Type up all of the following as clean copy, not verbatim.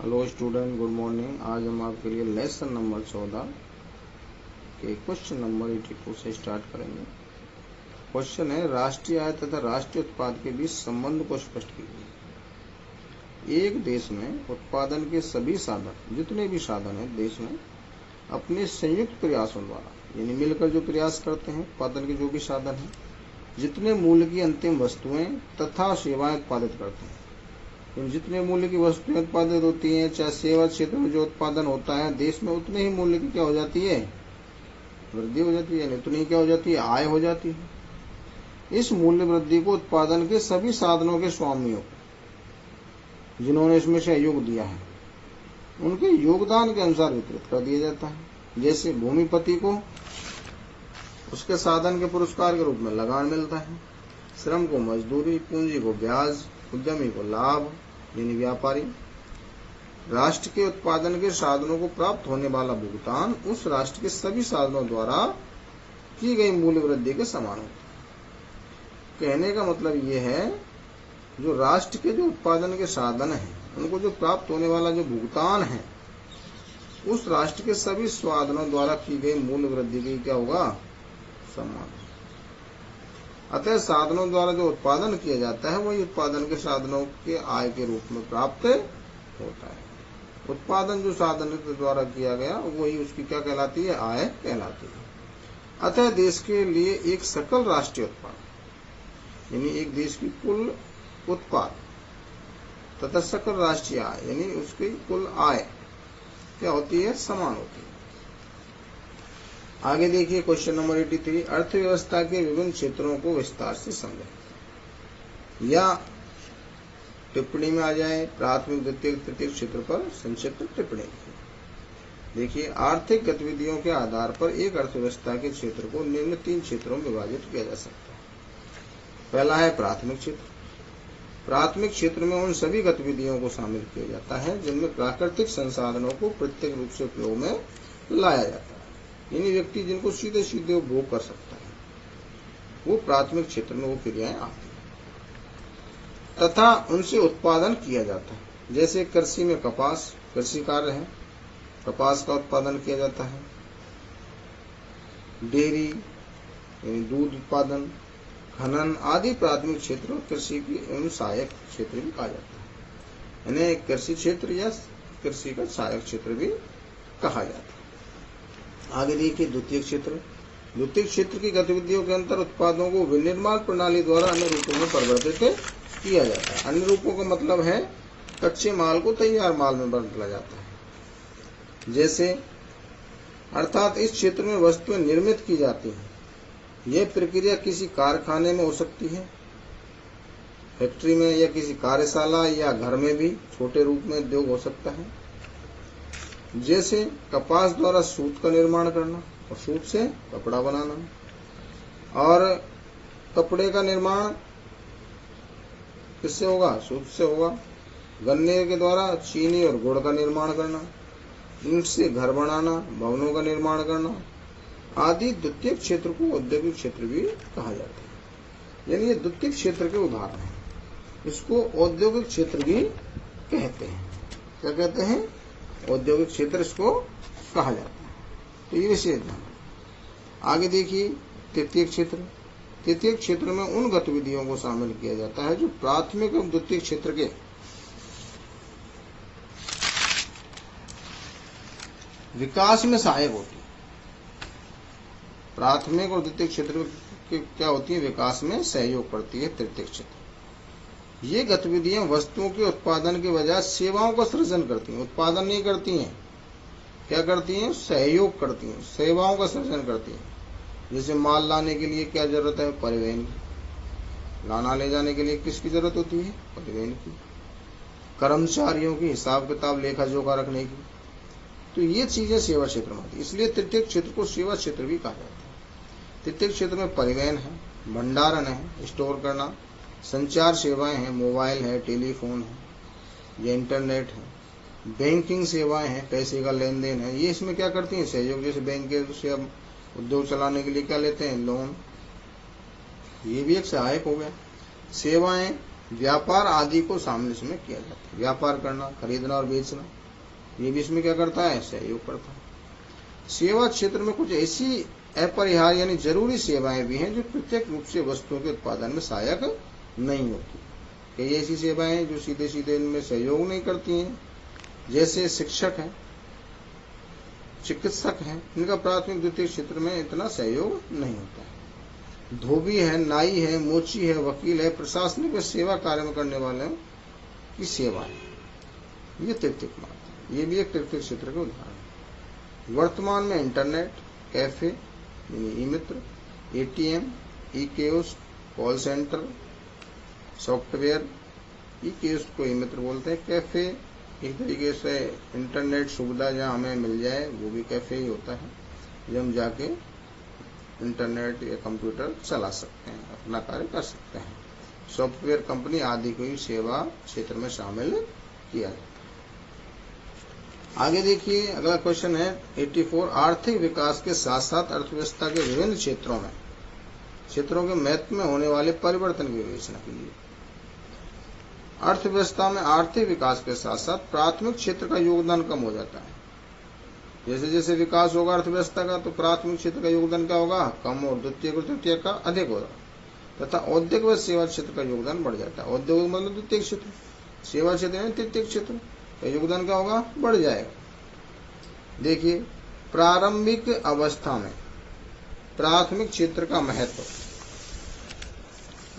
Hello student, good morning. आज हम आपके लिए लेसन नंबर 14 के क्वेश्चन नंबर 82 से स्टार्ट करेंगे। क्वेश्चन है, राष्ट्रीय आय तथा राष्ट्रीय उत्पाद के बीच संबंध को स्पष्ट कीजिए। एक देश में उत्पादन के सभी साधन, जितने भी साधन हैं देश में, अपने संयुक्त प्रयासों द्वारा, यानी मिलकर जो प्रयास करते हैं, उत्पादन के जो भी साधन हैं, जितने मूल्य की अंतिम वस्तुएं तथा सेवाएं उत्पादित करते हैं, जितने मूल्य की वस्तुएं उत्पादित होती हैं, चाहे सेवा क्षेत्र में जो उत्पादन होता है देश में, उतने ही मूल्य की क्या हो जाती है, वृद्धि हो जाती है, यानी उतनी क्या हो जाती है, आय हो जाती है। इस मूल्य वृद्धि को उत्पादन के सभी साधनों के स्वामियों को, जिन्होंने इसमें सहयोग दिया है, उनके योगदान के अनुसार वितरित कर दिया जाता है। जैसे भूमिपति को उसके साधन के पुरस्कार के रूप में लगान मिलता है, श्रम को मजदूरी, पूंजी को ब्याज, उद्यमी को लाभ यानी व्यापारी। राष्ट्र के उत्पादन के साधनों को प्राप्त होने वाला भुगतान उस राष्ट्र के सभी साधनों द्वारा की गई मूल्य वृद्धि के समान होता है। कहने का मतलब ये है, जो राष्ट्र के जो उत्पादन के साधन हैं, उनको जो प्राप्त होने वाला जो भुगतान है, उस राष्ट्र के सभी साधनों द्वारा की गई मूल्य वृद्धि की क्या होगा, समान। अतः साधनों द्वारा जो उत्पादन किया जाता है वही उत्पादन के साधनों के आय के रूप में प्राप्त होता है। उत्पादन जो साधन के द्वारा किया गया वही उसकी क्या कहलाती है, आय कहलाती है। अतः देश के लिए एक सकल राष्ट्रीय उत्पाद यानी एक देश की कुल उत्पाद तथा सकल राष्ट्रीय आय यानी उसकी कुल आय क्या होती है, समान होती है। आगे देखिए क्वेश्चन नंबर 83, अर्थव्यवस्था के विभिन्न क्षेत्रों को विस्तार से समझें। या टिप्पणी में आ जाए, प्राथमिक द्वितीय तृतीय क्षेत्र पर संक्षिप्त टिप्पणी। देखिए, आर्थिक गतिविधियों के आधार पर एक अर्थव्यवस्था के क्षेत्र को निम्न 3 क्षेत्रों में विभाजित किया जा सकता है। पहला है प्राथमिक क्षेत्र। प्राथमिक क्षेत्र में उन सभी गतिविधियों को शामिल किया जाता है जिनमें प्राकृतिक संसाधनों को प्रत्यक्ष रूप से उपयोग में लाया जाता है, यानी व्यक्ति जिनको सीधे सीधे उपभोग कर सकता है, वो प्राथमिक क्षेत्र में वो क्रियाएं आती हैं तथा उनसे उत्पादन किया जाता है। जैसे कृषि में कपास कृषि कार्य है, कपास का उत्पादन किया जाता है। डेयरी यानी दूध उत्पादन, खनन आदि प्राथमिक क्षेत्र कृषि की एवं सहायक क्षेत्र भी कहा जाता है, यानी कृषि क्षेत्र या कृषि का सहायक क्षेत्र भी कहा जाता है। आगे देखिए द्वितीय क्षेत्र। द्वितीय क्षेत्र की गतिविधियों के अंतर उत्पादों को विनिर्माण प्रणाली द्वारा अन्य रूपों में परिवर्तित किया जाता है। अन्य रूपों का मतलब है कच्चे माल को तैयार माल में बदला जाता है। जैसे अर्थात इस क्षेत्र में वस्तुएं निर्मित की जाती हैं। यह प्रक्रिया किसी कारखाने में हो सकती है, फैक्ट्री में, या किसी कार्यशाला या घर में भी छोटे रूप में उद्योग हो सकता है। जैसे कपास द्वारा सूत का निर्माण करना और सूत से कपड़ा बनाना, और कपड़े का निर्माण किससे होगा, सूत से होगा। गन्ने के द्वारा चीनी और गुड़ का निर्माण करना, ईंट से घर बनाना, भवनों का निर्माण करना आदि द्वितीय क्षेत्र को औद्योगिक क्षेत्र भी कहा जाता है। यानी ये द्वितीय क्षेत्र के उदाहरण हैं। इसको औद्योगिक क्षेत्र भी कहते हैं। क्या कहते हैं, औद्योगिक क्षेत्र इसको कहा जाता है। तो ये विशेष ध्यान। आगे देखिए तृतीय क्षेत्र। तृतीय क्षेत्र में उन गतिविधियों को शामिल किया जाता है जो प्राथमिक और द्वितीय क्षेत्र के विकास में सहायक होती है। प्राथमिक और द्वितीय क्षेत्र के क्या होती है, विकास में सहयोग करती है तृतीय क्षेत्र। ये गतिविधियां वस्तुओं के उत्पादन के बजाय सेवाओं का सृजन करती हैं। उत्पादन नहीं करती हैं, क्या करती हैं, सहयोग करती हैं, सेवाओं का सृजन करती हैं। जैसे माल लाने के लिए क्या जरूरत है, परिवहन की। लाना ले जाने के लिए किसकी जरूरत होती है, परिवहन की। कर्मचारियों की, हिसाब किताब लेखा जोखा रखने की। तो ये चीजें सेवा क्षेत्र में आती है। इसलिए तृतीय क्षेत्र को सेवा क्षेत्र भी कहा जाता है। तृतीय क्षेत्र में परिवहन है, भंडारण है, स्टोर करना, संचार सेवाएं हैं, मोबाइल है, टेलीफोन है या इंटरनेट है, बैंकिंग सेवाएं हैं, पैसे का लेन देन है। ये इसमें क्या करती हैं, सहयोग। जैसे बैंक से अब उद्योग चलाने के लिए क्या लेते हैं, लोन, ये भी एक सहायक हो गया। सेवाएं व्यापार आदि को शामिल इसमें किया जाता है। व्यापार करना, खरीदना और बेचना, ये भी इसमें क्या करता है, सहयोग करता है। सेवा क्षेत्र में कुछ ऐसी अपरिहार्य यानी जरूरी सेवाएं भी हैं जो प्रत्यक्ष रूप से वस्तुओं के उत्पादन में सहायक नहीं होती। कई ऐसी सेवाएं हैं जो सीधे सीधे इनमें सहयोग नहीं करती हैं, जैसे शिक्षक हैं, चिकित्सक हैं, इनका प्राथमिक द्वितीय क्षेत्र में इतना सहयोग नहीं होता है। धोबी है, नाई है, मोची है, वकील है, प्रशासनिक व सेवा कार्य में करने वाले की सेवा है, ये तृतीयक मात्र, ये भी एक तृतीय क्षेत्र का उदाहरण है। वर्तमान में इंटरनेट, कैफे ई मित्र, एटीएम, ई कियोस्क, कॉल सेंटर, सॉफ्टवेयर, ई कियोस्क को ई मित्र बोलते हैं। कैफे एक तरीके से इंटरनेट सुविधा जहाँ हमें मिल जाए वो भी कैफे ही होता है, जब हम जाके इंटरनेट या कंप्यूटर चला सकते हैं, अपना कार्य कर सकते हैं। सॉफ्टवेयर कंपनी आदि को ही सेवा क्षेत्र में शामिल किया जाता है। आगे देखिए, अगला क्वेश्चन है 84। आर्थिक विकास के साथ साथ अर्थव्यवस्था के विभिन्न क्षेत्रों के महत्व में होने वाले परिवर्तन की विवेचना कीजिए। अर्थव्यवस्था में आर्थिक विकास के साथ साथ प्राथमिक क्षेत्र का योगदान कम हो जाता है। जैसे जैसे विकास होगा अर्थव्यवस्था का, तो प्राथमिक क्षेत्र का योगदान क्या होगा, कम, और द्वितीय और तृतीय का अधिक होगा, तथा औद्योगिक व सेवा क्षेत्र का योगदान बढ़ जाता है। औद्योगिक मतलब द्वितीय क्षेत्र, सेवा क्षेत्र में तृतीय क्षेत्र का योगदान क्या होगा, बढ़ जाएगा। देखिए, प्रारंभिक अवस्था में प्राथमिक क्षेत्र का महत्व,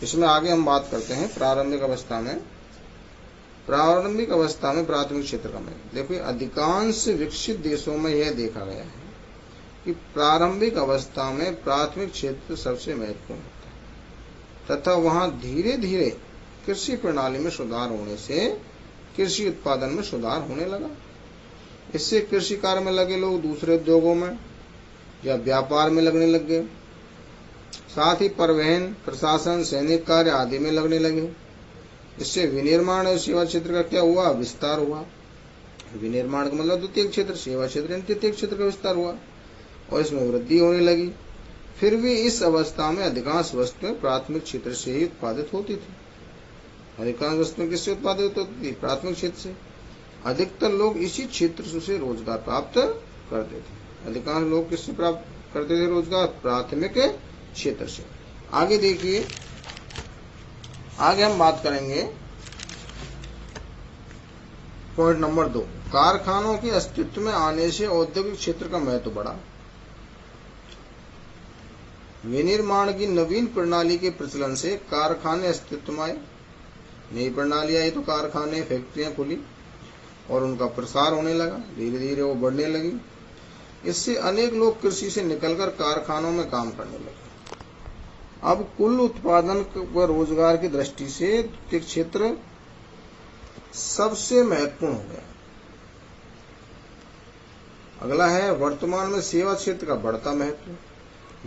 इसमें आगे हम बात करते हैं। प्रारंभिक अवस्था में प्राथमिक क्षेत्र का महत्व। देखिए, अधिकांश विकसित देशों में यह देखा गया है कि प्रारंभिक अवस्था में प्राथमिक क्षेत्र सबसे महत्वपूर्ण होता है, तथा वहां धीरे धीरे कृषि प्रणाली में सुधार होने से कृषि उत्पादन में सुधार होने लगा। इससे कृषि कार्य में लगे लोग दूसरे उद्योगों में या व्यापार में लगने लग गए। साथ ही परिवहन, प्रशासन, सैनिक कार्य आदि में लगने लगे। इससे विनिर्माण और सेवा क्षेत्र का क्या हुआ, विस्तार हुआ। विनिर्माण का मतलब द्वितीय क्षेत्र, सेवा क्षेत्र तृतीय क्षेत्र का विस्तार हुआ और इसमें वृद्धि होने लगी। फिर भी इस अवस्था में अधिकांश वस्तुएं प्राथमिक क्षेत्र से ही उत्पादित होती थी। अधिकांश वस्तुएं किससे उत्पादित होती थी, प्राथमिक क्षेत्र से। अधिकतर लोग इसी क्षेत्र से रोजगार प्राप्त करते थे। अधिकांश लोग किससे प्राप्त करते थे रोजगार, प्राथमिक क्षेत्र से। आगे देखिए, आगे हम बात करेंगे पॉइंट नंबर 2। कारखानों के अस्तित्व में आने से औद्योगिक क्षेत्र का महत्व बढ़ा। विनिर्माण की नवीन प्रणाली के प्रचलन से कारखाने अस्तित्व में आए। नई प्रणाली आई तो कारखाने, फैक्ट्रियां खुली और उनका प्रसार होने लगा। धीरे धीरे वो बढ़ने लगी। इससे अनेक लोग कृषि से निकलकर कारखानों में काम करने लगे। अब कुल उत्पादन व रोजगार की दृष्टि से द्वितीय क्षेत्र सबसे महत्वपूर्ण हो गया। अगला है वर्तमान में सेवा क्षेत्र का बढ़ता महत्व।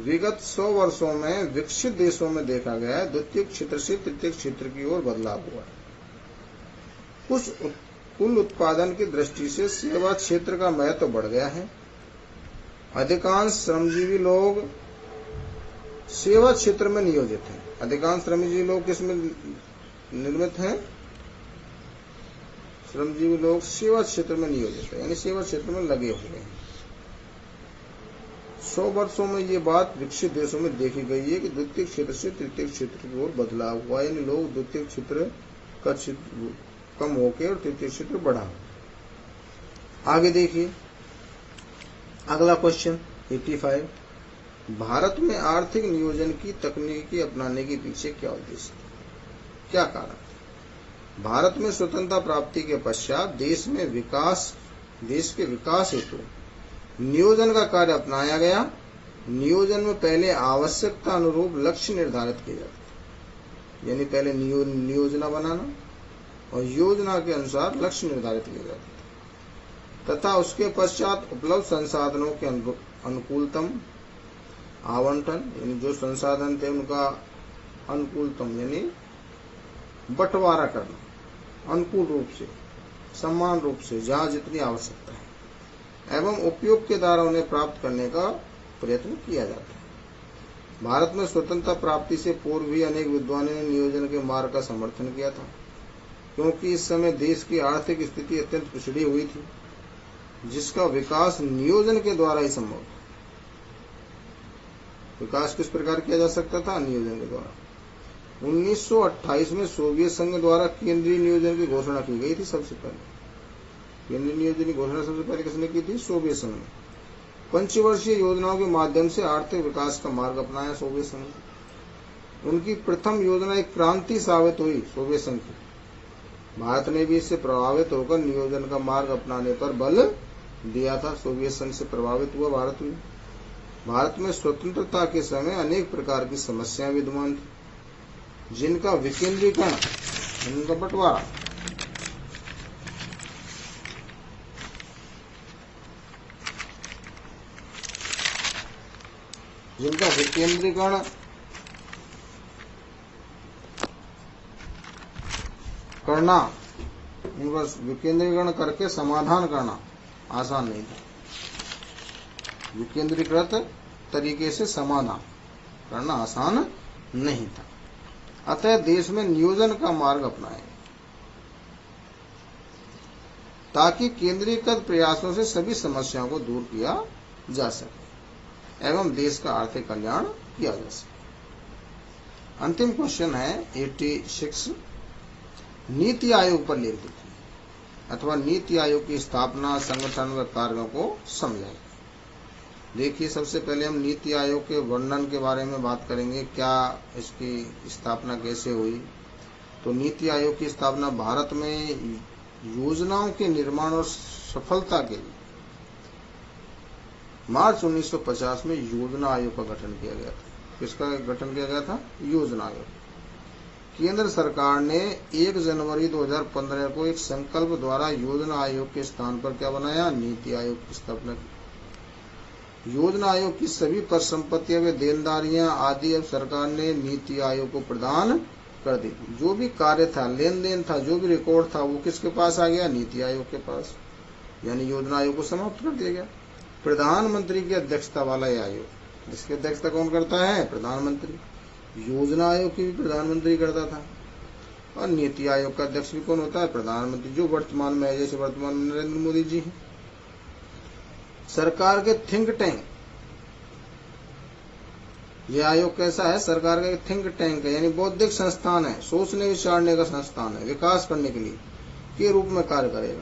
विगत 100 वर्षों में विकसित देशों में देखा गया है द्वितीय क्षेत्र से तृतीय क्षेत्र की ओर बदलाव हुआ है। कुल उत्पादन की दृष्टि से सेवा क्षेत्र का महत्व बढ़ गया है। अधिकांश श्रमजीवी लोग सेवा क्षेत्र में नियोजित हैं। अधिकांश श्रमजीवी लोग किसमें निर्मित हैं, श्रमजीवी लोग सेवा क्षेत्र में नियोजित है, यानी सेवा क्षेत्र में लगे हुए हैं। 100 वर्षों में ये बात विकसित देशों में देखी गई है कि द्वितीय क्षेत्र से तृतीय क्षेत्र की ओर बदलाव हुआ, यानी लोग द्वितीय क्षेत्र का क्षेत्र कम होकर और तृतीय क्षेत्र बढ़ा। आगे देखिए, अगला क्वेश्चन 85। भारत में आर्थिक नियोजन की तकनीकी अपनाने के पीछे क्या उद्देश्य, क्या कारण? भारत में स्वतंत्रता प्राप्ति के पश्चात देश के विकास हेतु नियोजन का कार्य अपनाया गया। नियोजन में पहले आवश्यकता अनुरूप लक्ष्य निर्धारित किए जाते, यानी पहले नियोजना बनाना और योजना के अनुसार लक्ष्य निर्धारित किए जाते, तथा उसके पश्चात उपलब्ध संसाधनों के अनुकूलतम आवंटन, यानी जो संसाधन थे उनका अनुकूलतम यानी बंटवारा करना, अनुकूल रूप से, समान रूप से, जहाँ जितनी आवश्यकता है, एवं उपयोग के द्वारा उन्हें प्राप्त करने का प्रयत्न किया जाता है। भारत में स्वतंत्रता प्राप्ति से पूर्व भी अनेक विद्वानों ने नियोजन के मार्ग का समर्थन किया था, क्योंकि इस समय देश की आर्थिक स्थिति अत्यंत पिछड़ी हुई थी, जिसका विकास नियोजन के द्वारा ही संभव था। विकास किस प्रकार किया जा सकता था? नियोजन के द्वारा। 1928 में सोवियत संघ द्वारा केंद्रीय नियोजन की घोषणा की गई थी। सबसे पहले केंद्रीय नियोजन की घोषणा सबसे पहले किसने की थी? सोवियत संघ ने। पंचवर्षीय योजनाओं के माध्यम से आर्थिक विकास का मार्ग अपनाया सोवियत संघ ने। उनकी प्रथम योजना एक क्रांति साबित हुई सोवियत संघ की। भारत ने भी इससे प्रभावित होकर नियोजन का मार्ग अपनाने पर बल दिया था। सोवियत संघ से प्रभावित हुआ भारत भी। भारत में स्वतंत्रता के समय अनेक प्रकार की समस्याएं विद्यमान थी, जिनका विकेंद्रीकरण, इनका बंटवारा, करना, विकेंद्रीकरण करके समाधान करना आसान नहीं था। विकेंद्रीकृत तरीके से समाधान करना आसान नहीं था। अतः देश में नियोजन का मार्ग अपनाया ताकि केंद्रीकृत प्रयासों से सभी समस्याओं को दूर किया जा सके एवं देश का आर्थिक कल्याण किया जा सके। अंतिम क्वेश्चन है 86, नीति आयोग पर लेख लिखिए अथवा नीति आयोग की स्थापना, संगठन व कार्यों को समझाइए। देखिए, सबसे पहले हम नीति आयोग के वर्णन के बारे में बात करेंगे, क्या इसकी स्थापना कैसे हुई। तो नीति आयोग की स्थापना भारत में योजनाओं के निर्माण और सफलता के लिए मार्च 1950 में योजना आयोग का गठन किया गया था। किसका गठन किया गया था? योजना आयोग। केंद्र सरकार ने 1 जनवरी 2015 को एक संकल्प द्वारा योजना आयोग के स्थान पर क्या बनाया? नीति आयोग की स्थापना की। योजना आयोग की सभी परिसंपत्तियां व देनदारियां आदि अब सरकार ने नीति आयोग को प्रदान कर दी। जो भी कार्य था, लेन देन था, जो भी रिकॉर्ड था, वो किसके पास आ गया? नीति आयोग के पास। यानी योजना आयोग को समाप्त कर दिया गया। प्रधानमंत्री की अध्यक्षता वाला यह आयोग, जिसकी अध्यक्षता कौन करता है? प्रधानमंत्री। योजना आयोग की भी प्रधानमंत्री करता था, और नीति आयोग का अध्यक्ष भी कौन होता है? प्रधानमंत्री, जो वर्तमान में है, जैसे वर्तमान में नरेंद्र मोदी जी हैं। सरकार के थिंक टैंक, यह आयोग कैसा है? सरकार का थिंक टैंक है, यानी बौद्धिक संस्थान है, सोचने विचारने का संस्थान है, विकास करने के लिए के रूप में कार्य करेगा।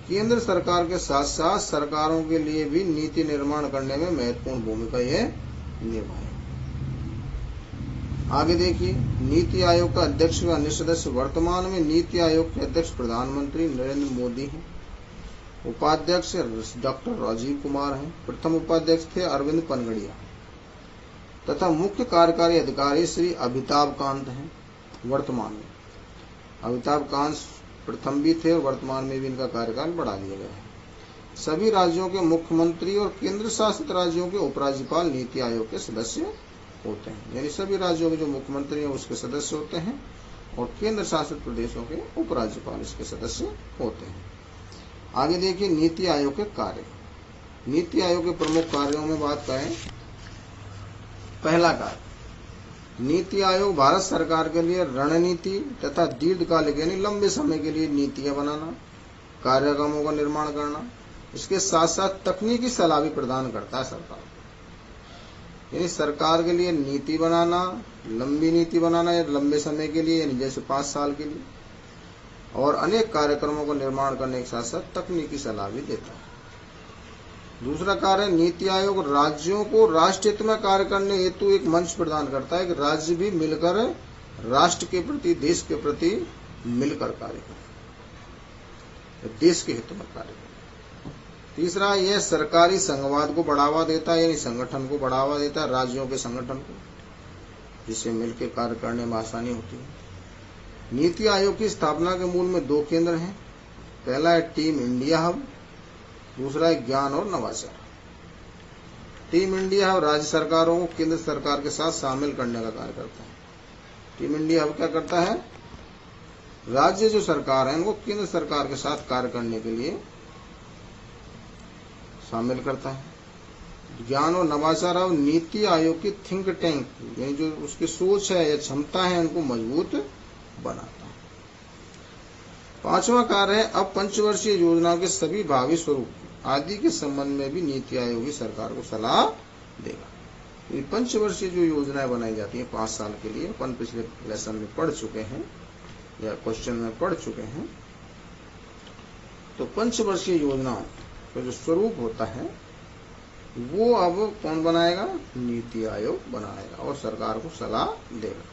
केंद्र सरकार के साथ साथ सरकारों के लिए भी नीति निर्माण करने में महत्वपूर्ण भूमिका यह निभाए। आगे देखिए, नीति आयोग का अध्यक्ष व अन्य सदस्य। वर्तमान में नीति आयोग के अध्यक्ष प्रधानमंत्री नरेंद्र मोदी हैं। उपाध्यक्ष डॉक्टर राजीव कुमार हैं। प्रथम उपाध्यक्ष थे अरविंद पनगड़िया तथा मुख्य कार्यकारी अधिकारी श्री अमिताभ कांत हैं। वर्तमान में अमिताभ कांत प्रथम भी थे और वर्तमान में भी इनका कार्यकाल बढ़ा दिया गया है। सभी राज्यों के मुख्यमंत्री और केंद्र शासित राज्यों के उपराज्यपाल नीति आयोग के सदस्य होते हैं। यानी सभी राज्यों के जो मुख्यमंत्री हैं उसके सदस्य होते हैं और केंद्र शासित प्रदेशों के उपराज्यपाल इसके सदस्य होते हैं। आगे देखिए, नीति आयोग के कार्य। नीति आयोग के प्रमुख कार्यों में बात करें, पहला कार्य, नीति आयोग भारत सरकार के लिए रणनीति तथा दीर्घकालिक यानी लंबे समय के लिए नीतियां बनाना, कार्यक्रमों का निर्माण करना, इसके साथ साथ तकनीकी सलाह भी प्रदान करता है सरकार। यानी सरकार के लिए नीति बनाना, लंबी नीति बनाना या लंबे समय के लिए, यानी जैसे 5 साल के लिए, और अनेक कार्यक्रमों का निर्माण करने के साथ साथ तकनीकी सलाह भी देता है। दूसरा कार्य, नीति आयोग राज्यों को राष्ट्र हित में कार्य करने हेतु एक मंच प्रदान करता है कि राज्य भी मिलकर राष्ट्र के प्रति, देश के प्रति मिलकर कार्य करें, देश के हित में कार्य करें। तीसरा, यह सरकारी संघवाद को बढ़ावा देता है, यानी संगठन को बढ़ावा देता है, राज्यों के संगठन को, जिससे मिलकर कार्य करने में आसानी होती है। नीति आयोग की स्थापना के मूल में 2 केंद्र हैं। पहला है टीम इंडिया हब, दूसरा है ज्ञान और नवाचार। टीम इंडिया हब राज्य सरकारों को केंद्र सरकार के साथ शामिल करने का कार्य करता है। टीम इंडिया हब क्या करता है? राज्य जो सरकार है उनको केंद्र सरकार के साथ कार्य करने के लिए शामिल करता है। ज्ञान और नवाचार और नीति आयोग की थिंक टैंक, यानी जो उसकी सोच है या क्षमता है उनको मजबूत बनाता है। 5वां कार्य है अब पंचवर्षीय योजनाओं के सभी भावी स्वरूप आदि के संबंध में भी नीति आयोग ही सरकार को सलाह देगा। ये पंचवर्षीय जो योजनाएं बनाई जाती है 5 साल के लिए, अपन पिछले लेसन में पढ़ चुके हैं या क्वेश्चन में पढ़ चुके हैं। तो पंचवर्षीय योजनाओं का जो स्वरूप होता है वो अब कौन बनाएगा? नीति आयोग बनाएगा और सरकार को सलाह देगा।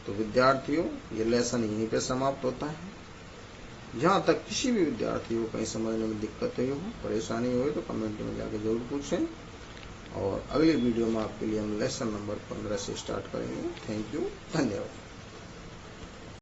तो विद्यार्थियों, ये लेसन यहीं पे समाप्त होता है। जहां तक किसी भी विद्यार्थी को कहीं समझने में दिक्कत हुई हो, परेशानी हुई तो कमेंट में जाके जरूर पूछें। और अगली वीडियो में आपके लिए हम लेसन नंबर 15 से स्टार्ट करेंगे। थैंक यू, धन्यवाद।